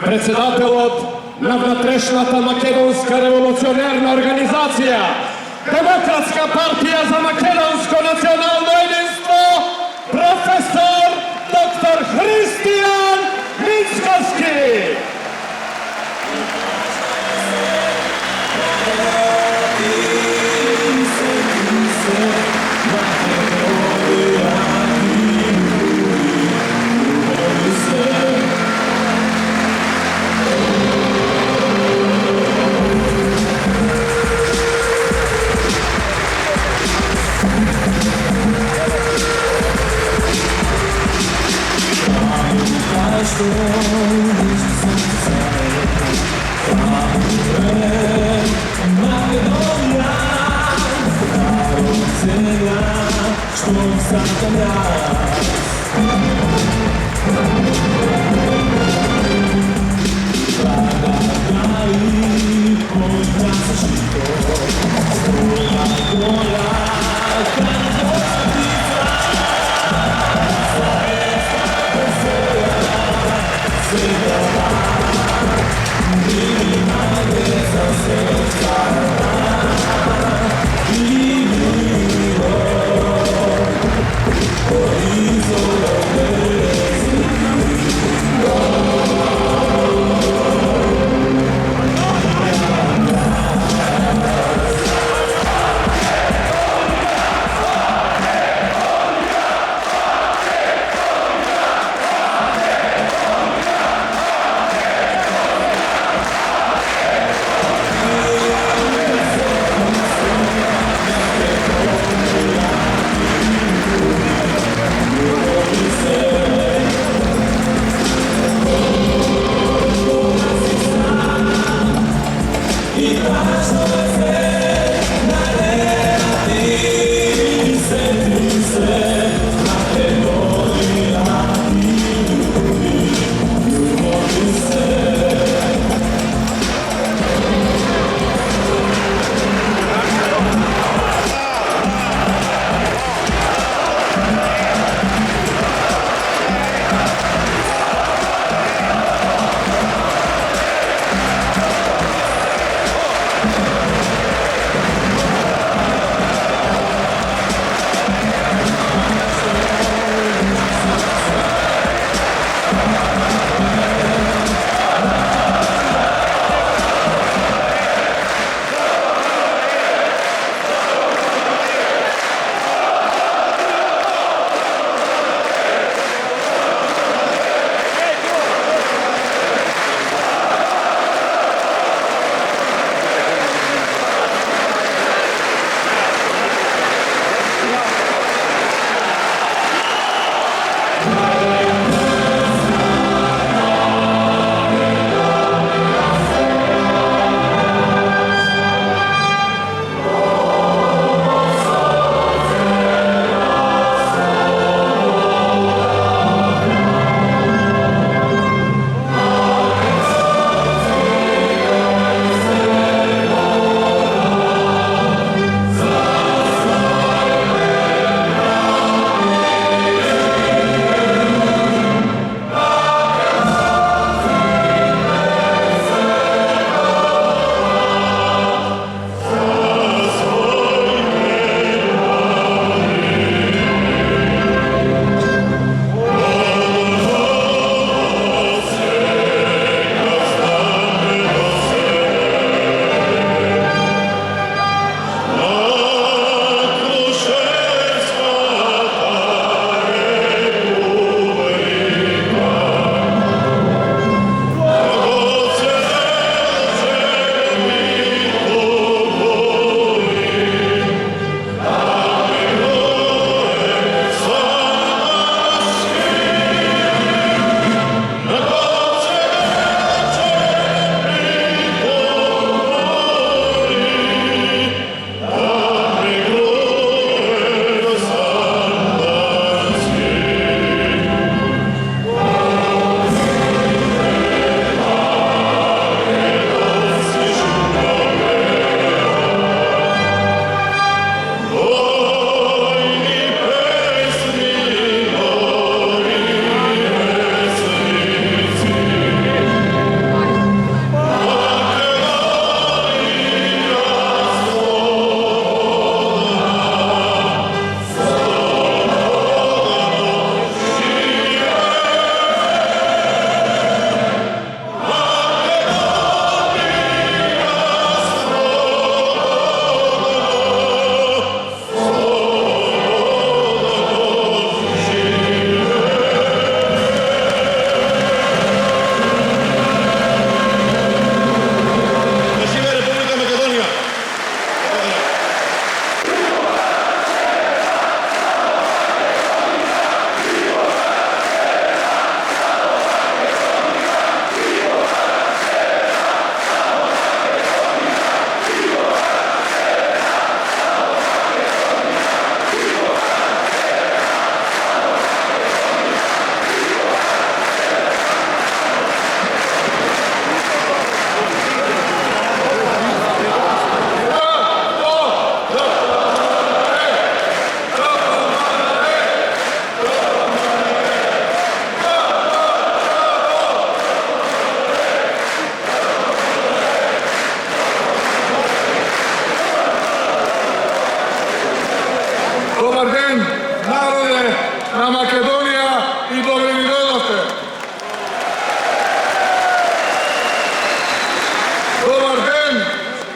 Председателот на внатрешната македонска револуционерна организација, Демократска партија за македонско национално единство, професор доктор Христијан Мицкоски.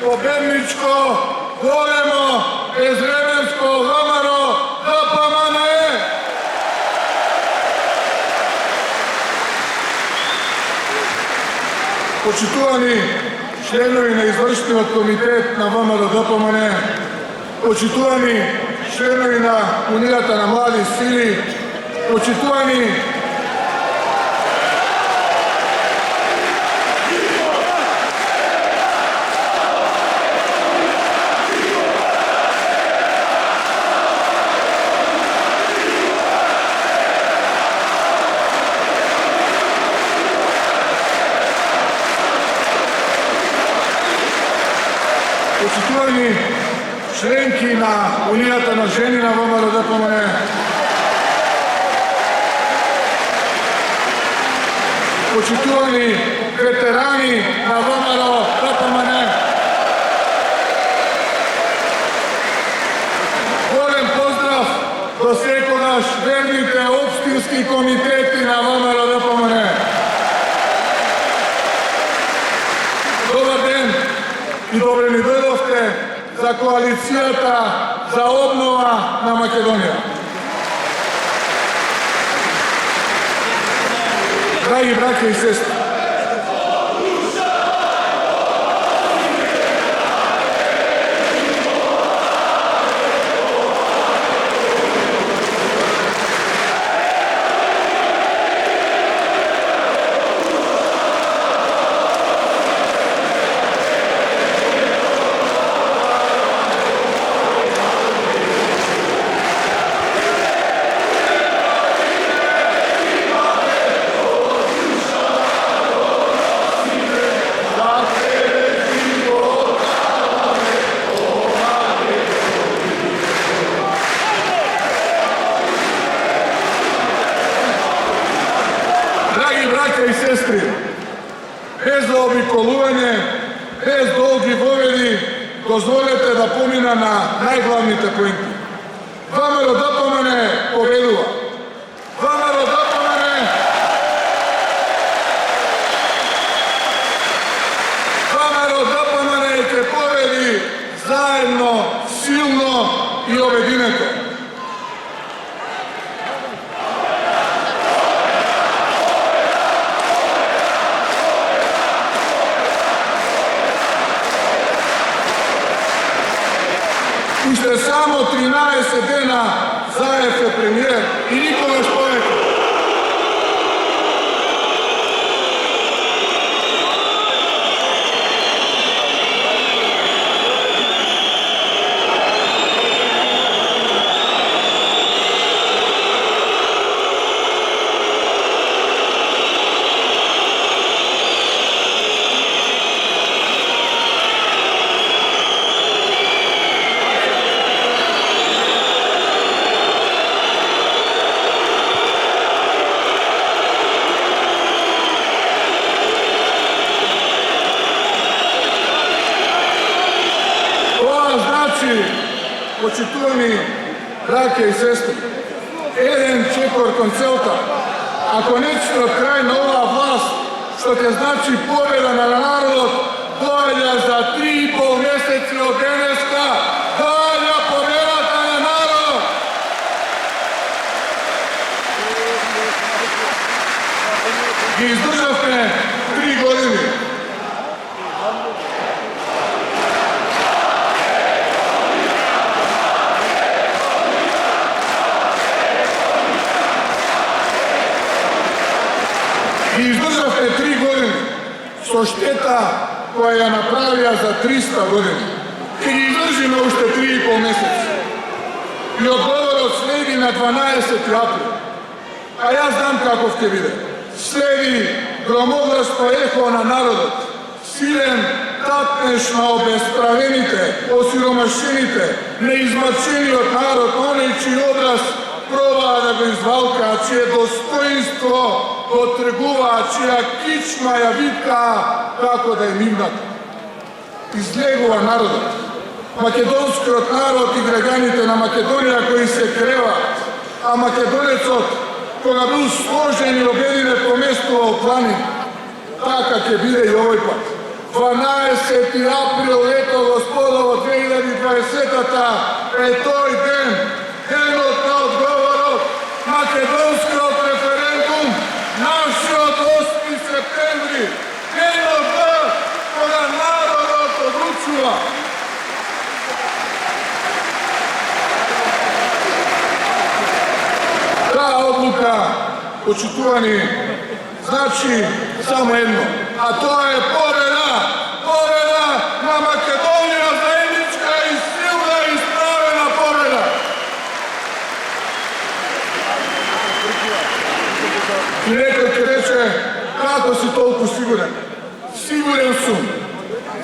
победничко, големо, безвременско, Вамаро, ДПМНЕ! Почитувани членови на извршниот комитет на ВМРО ДПМНЕ, почитувани членови на Унијата на млади сили, почитувани членки на Унијата на жени на ВМРО ДПМНЕ, почитувани ветерани на ВМРО ДПМНЕ, голем поздрав до секогаш верните општински комитети на ВМРО ДПМНЕ. Добар ден и добре ни дојдовте за коалицијата за обнова на Македонија. Драги браќа и сестри, и сестри, без заобиколување, без долги воведи, дозволете да помина на најглавните поенти. ВМРО ДПМНЕ победува. ВМРО ДПМНЕ ќе победи заедно, силно и обединето. Уште само 13 дена Заев е премиер и никогаш повеќе. Почитувани браќа и сестри, еден чекор кон целта. Ако нечите од крај на оваа власт, што ќе значи победа на народот, доаѓа за 3,5 месеци од денеска, доаѓа победата на народот. Ги издржавте 3 години. Ги издржавте 3 години со штета која ја направија за 300 години. Ќе ги издржиме уште 3,5 месеци. И одговорот следи на 12 април. А јас знам каков ќе биде. Следи громогласно ехо на народот, силен тапнеш на обесправените, осиромашените, неизмачениот народ, оној чиј образ пробаа да го извалкаат, чие достоинство го тргуваат, чија кичма ја викаа како да им имната. Излегува народот. Македонскиот народ и граѓаните на Македонија кои се креваат, а македонецот кога бил сложен и обединет поместува у планин, така ќе биде и овој пат. 12. april leto gospodovo 2020-та е тој ден, денот на одговорот, македонскиот референдум, нашиот 8. септември, денот кога народот одлучува. Таа одлука, почитувани, значи само едно, а тоа е победа на Македонија, заедничка и силна и справена победа. И некој ќе рече, како си толку сигурен? Сигурен сум,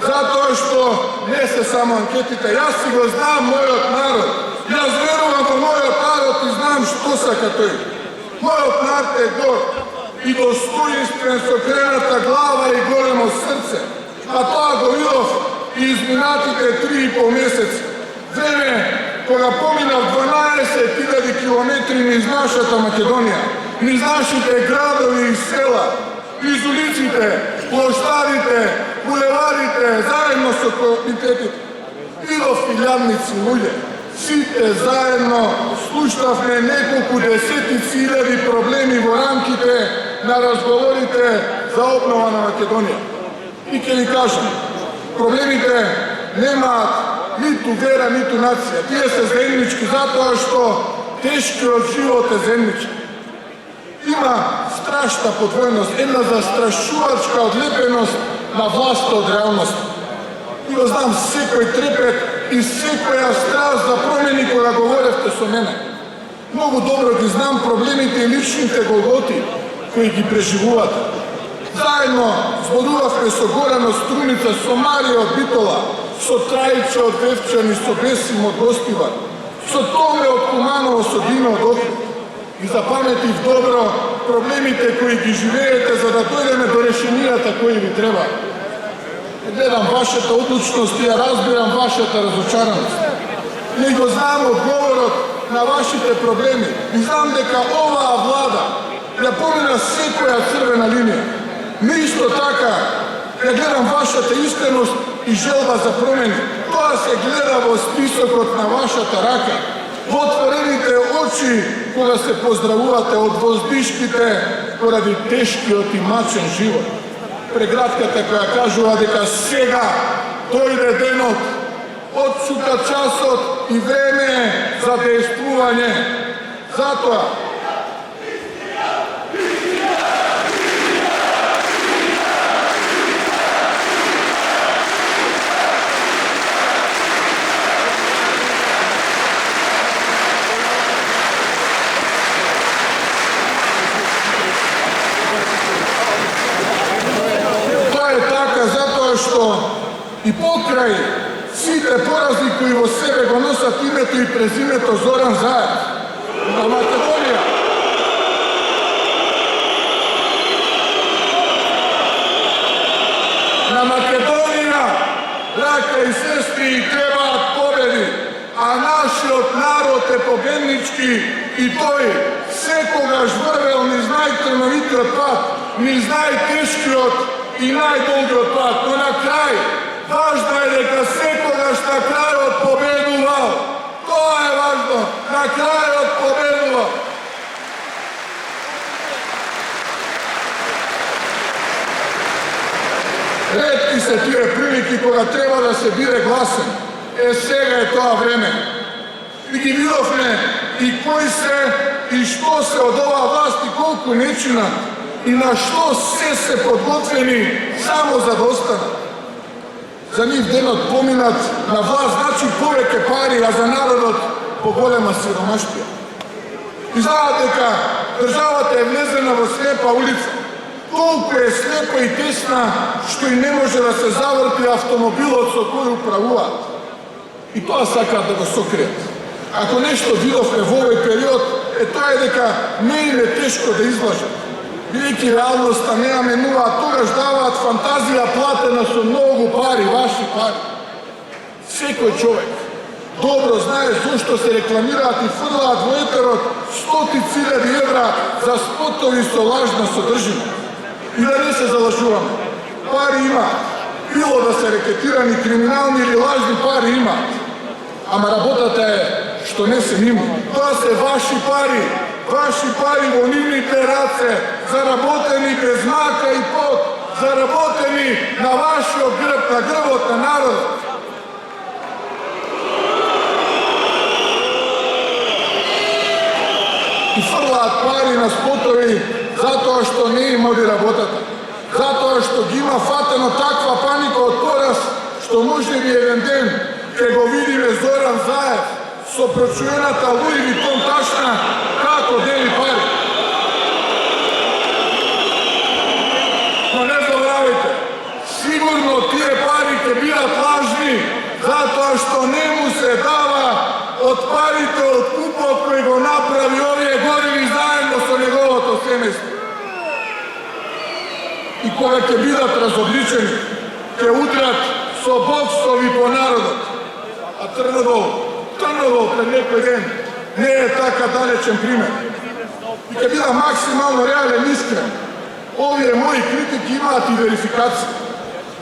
затоа што не се само анкетите, јас си го знам мојот народ, јас верувам во мојот народ и знам што сака тој. Мојот народ е горд и достоинствен со крената глава и големо срце, а тоа го видов и изминатите 3,5 месеци. Време кога поминав 12.000 километри низ нашата Македонија, низ нашите градови и села, низ улиците, площадите, булеварите, заедно со комитетите. Видов илјадници луѓе, сите заедно слушнавме неколку десетици илјади проблеми во рамките на разговорите за обнова на Македонија. И ќе ви кажам, проблемите немаат ниту вера, ниту нација. Тие се земјички затоа што тешкиот живот е земјички. Има страшна подвојност, една застрашувачка одлепеност на власт од реалност. И го знам секој трепет и секоја страст за промени кога говоревте со мене. Многу добро ги знам проблемите и личните голготи кои ги преживувате. Заедно зборувавме со Горан од Струница, со Марија од Битола, со Трајче од Вевчан и со Бесим од Гостивар, со Томе од Куманово, со Дино од Охрид. И запаметив добро проблемите кои ги живеете за да дојдеме до решенијата кои ви треба. Гледам вашата одлучност и ја разбирам вашата разочараност. Не го знам одговорот на вашите проблеми и знам дека оваа влада ја помина секоја црвена линија. Но исто така ја гледам вашата искреност и желба за промени. Тоа се гледа во списокот на вашата рака, во отворените очи кога се поздравувате од воздишките поради тешкиот и мачен живот. Прегратката која кажува дека сега дојде денот, отсука часот и време за дејствување. Затоа и покрај сите порази кои во себе го носат името и презимето Зоран Заев, на Македонија браќа и сестри, требаат победи, а нашиот народ е победнички и тој секогаш врвел низ најтрновитиот пат, низ најтешкиот и најдолгиот пат, но на крај важно е дека секогаш на крајот победувал. Тоа е важно, на крајот победувал. Ретки се тие прилики кога треба да се биде гласен. Сега е тоа време. И ги видовме и кои се и што се од оваа власт и колку нечина и на што се подготвени само за да останат. За нив денот поминат на власт значи повеќе пари, а за народот поголема сиромаштија. И знаат дека државата е влезена во слепа улица. Толку е слепа и тесна, што и не може да се заврти автомобилот со кој управуваат. И тоа сакаат да го сокријат. Ако нешто видовме во овој период, тоа е дека не им е тешко да излажат. Бидејќи реалноста не ја менуваат, тогаш даваат фантазија платена со многу пари, ваши пари. Секој човек добро знае зошто се рекламираат и фрлаат во етерот стотици илјади евра за спотови со лажна содржина. И да не се залажуваме. Пари има. било да се рекетирани криминални или лажни пари има. Ама работата е што не се нивни. Тоа се ваши пари во нивните раце, заработени без мака и пот, заработени на вашиот грб, на грбот на народот. И фрлаат пари на спотови затоа што не им оди работата. Затоа што ги има фатено таква паника од пораз, што може би еден ден ќе го видиме Зоран Заев со прочуената Луи Витон ташна како дели пари. Но не забравяйте, сигурно тие пари ќе бидат лажни, затоа што не му се дава од парите од купот кој го направи овие години заедно со неговото семејство. И кога ќе бидат разобличени, ќе удрат со боксови по народот. А Трновол пред некој ден не е така далечен пример. И ќе бида максимално реален и искрен. Овие мои критики имаат и верификација.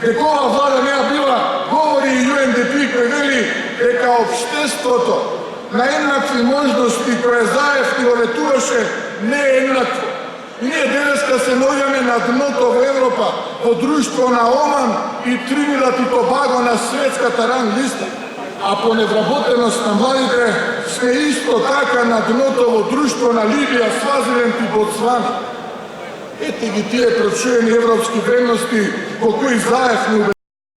Дека ова влада не била, говори и UNDP кој вели дека општеството на еднакви можности кој Заев ни го ветуваше не е еднакво. И ние денеска се наоѓаме на дното во Европа, во друштво на Оман и Тринидад и Тобаго на светската ранг листа. А по невработеност на младите сме исто така на дното во друштво на Либија, Свазиленд и Ботсвана. Ете ги тие прочуени европски вредности во кои Заев ни